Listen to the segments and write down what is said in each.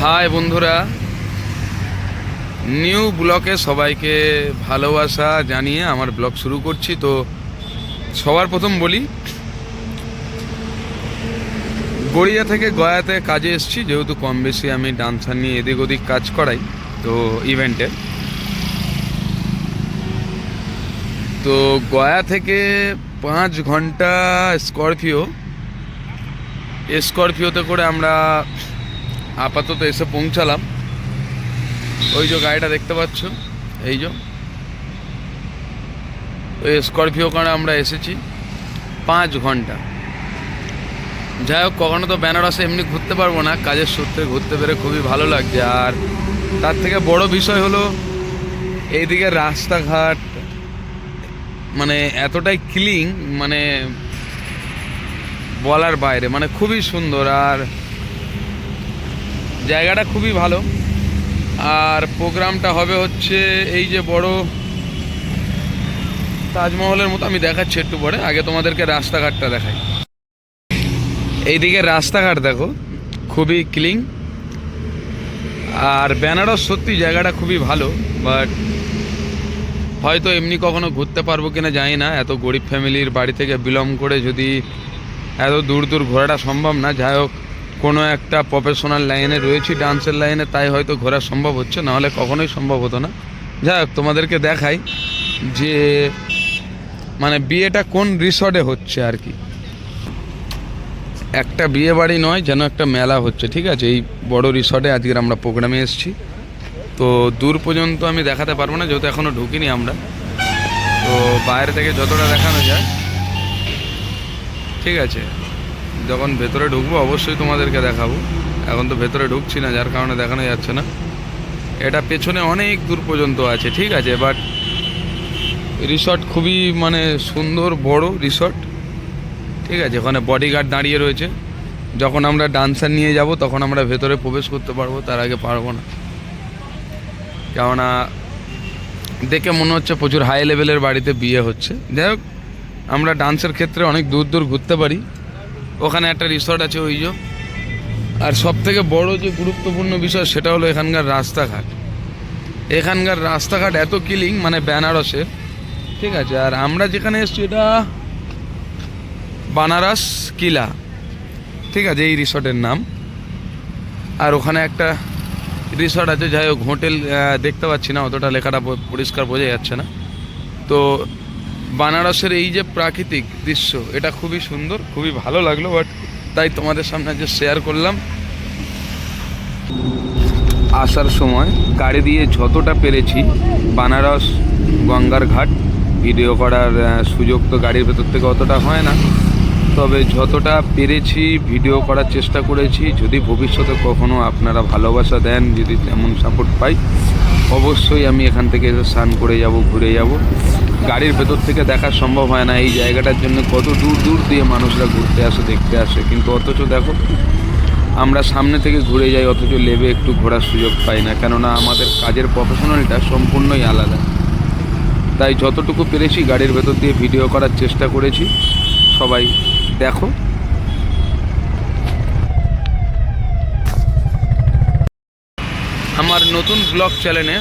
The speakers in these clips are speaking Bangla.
হাই বন্ধুরা, নিউ ব্লগে সবাইকে ভালোবাসা জানিয়ে আমার ব্লগ শুরু করছি। তো সবার প্রথম বলি, গড়িয়া থেকে গয়াতে কাজে এসেছি, যেহেতু কম বেশি আমি ডান্সার নিয়ে এদিক ওদিক কাজ করাই। তো ইভেন্টে তো গয়া থেকে 5 ঘন্টা স্করপিওতে করে আমরা আপাতত এসে পৌঁছালাম। ওই যে গাড়িটা দেখতে পাচ্ছ, এই যে ওই স্করপিও করে আমরা এসেছি 5 ঘন্টা। যাই হোক, কখনো তো বেনারসে এমনি ঘুরতে পারবো না, কাজের সূত্রে ঘুরতে পেরে খুবই ভালো লাগছে। আর তার থেকে বড় বিষয় হলো এইদিকে রাস্তাঘাট মানে এতটাই ক্লিন, মানে বলার বাইরে, মানে খুবই সুন্দর। আর জায়গাটা খুবই ভালো। আর প্রোগ্রামটা হবে হচ্ছে এই যে বড় তাজমহলের মতো, আমি দেখাচ্ছি একটু পরে। আগে তোমাদেরকে রাস্তাঘাটটা দেখাই। এইদিকে রাস্তাঘাট দেখো, খুবই ক্লিন। আর বেনারস সত্যি জায়গাটা খুবই ভালো, বাট হয়তো এমনি কখনো ঘুরতে পারবো কিনা জানি না। এত গরিব ফ্যামিলির বাড়ি থেকে বিলং করে যদি এত দূর দূর ঘোরাটা সম্ভব না। যাই হোক, কোনো একটা প্রফেশনাল লাইনে রয়েছি, ডান্সের লাইনে, তাই হয়তো ঘোরা সম্ভব হচ্ছে, নাহলে কখনোই সম্ভব হতো না। যাই হোক, তোমাদেরকে দেখাই যে মানে বিয়েটা কোন রিসর্টে হচ্ছে আর কি। একটা বিয়ে বাড়ি নয়, যেন একটা মেলা হচ্ছে, ঠিক আছে। এই বড় রিসর্টে আজকের আমরা প্রোগ্রামে এসেছি। তো দূর পর্যন্ত আমি দেখাতে পারবো না, যেহেতু এখনও ঢুকিনি আমরা। তো বাইরে থেকে যতটা দেখানো যায়, ঠিক আছে। যখন ভেতরে ঢুকবো অবশ্যই তোমাদেরকে দেখাবো। এখন তো ভেতরে ঢুকছি না, যার কারণে দেখানো যাচ্ছে না। এটা পেছনে অনেক দূর পর্যন্ত আছে, ঠিক আছে। বাট রিসর্ট খুবই মানে সুন্দর, বড় রিসর্ট, ঠিক আছে। ওখানে বডিগার্ড দাঁড়িয়ে রয়েছে। যখন আমরা ডান্সার নিয়ে যাব তখন আমরা ভেতরে প্রবেশ করতে পারবো, তার আগে পারবো না। কেননা দেখে মনে হচ্ছে প্রচুর হাই লেভেলের বাড়িতে বিয়ে হচ্ছে। যাই হোক, আমরা ডান্সের ক্ষেত্রে অনেক দূর দূর ঘুরতে পারি। ওখানে একটা রিসর্ট আছে ওই যে। আর সব থেকে বড় যে গুরুত্বপূর্ণ বিষয় সেটা হলো এখানকার রাস্তাঘাট। এখানকার রাস্তাঘাট এত ক্লিন, মানে বেনারসে, ঠিক আছে। আর আমরা যেখানে এসেছি এটা বানারস কিলা, ঠিক আছে, এই রিসর্টের নাম। আর ওখানে একটা রিসর্ট আছে। যাই হোক, হোটেল দেখতে পাচ্ছি না, অতটা লেখাটা পরিষ্কার বোঝা যাচ্ছে না। তো বানারসের এই যে প্রাকৃতিক দৃশ্য, এটা খুবই সুন্দর, খুবই ভালো লাগলো। বাট তাই তোমাদের সামনে যে শেয়ার করলাম। আসার সময় গাড়ি দিয়ে যতটা পেরেছি বানারস গঙ্গার ঘাট ভিডিও করার সুযোগ তো গাড়ির ভেতর থেকে অতটা হয় না, তবে যতটা পেরেছি ভিডিও করার চেষ্টা করেছি। যদি ভবিষ্যতে কখনো আপনারা ভালোবাসা দেন, যদি তেমন সাপোর্ট পাই, অবশ্যই আমি এখান থেকে এসে স্নান করে যাব, ঘুরে যাব। গাড়ির ভেতর থেকে দেখা সম্ভব হয় না। এই জায়গাটার জন্য কত দূর দূর দিয়ে মানুষরা ঘুরতে আসে, দেখতে আসে, কিন্তু অথচ দেখো আমরা সামনে থেকে ঘুরে যাই, অথচ লেবে একটু ঘোরার সুযোগ পাই না। কেননা আমাদের কাজের প্রফেশনালটা সম্পূর্ণই আলাদা। তাই যতটুকু পেরেছি গাড়ির ভেতর দিয়ে ভিডিও করার চেষ্টা করেছি। সবাই দেখো। আমার নতুন ব্লগ চ্যানেলে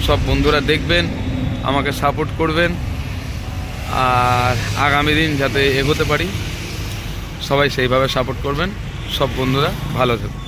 সব বন্ধুরা দেখবেন, আমাকে সাপোর্ট করবেন। আর আগামী দিন যাতে এগোতে পারি, সবাই সেইভাবে সাপোর্ট করবেন। সব বন্ধুরা ভালো থাকুন।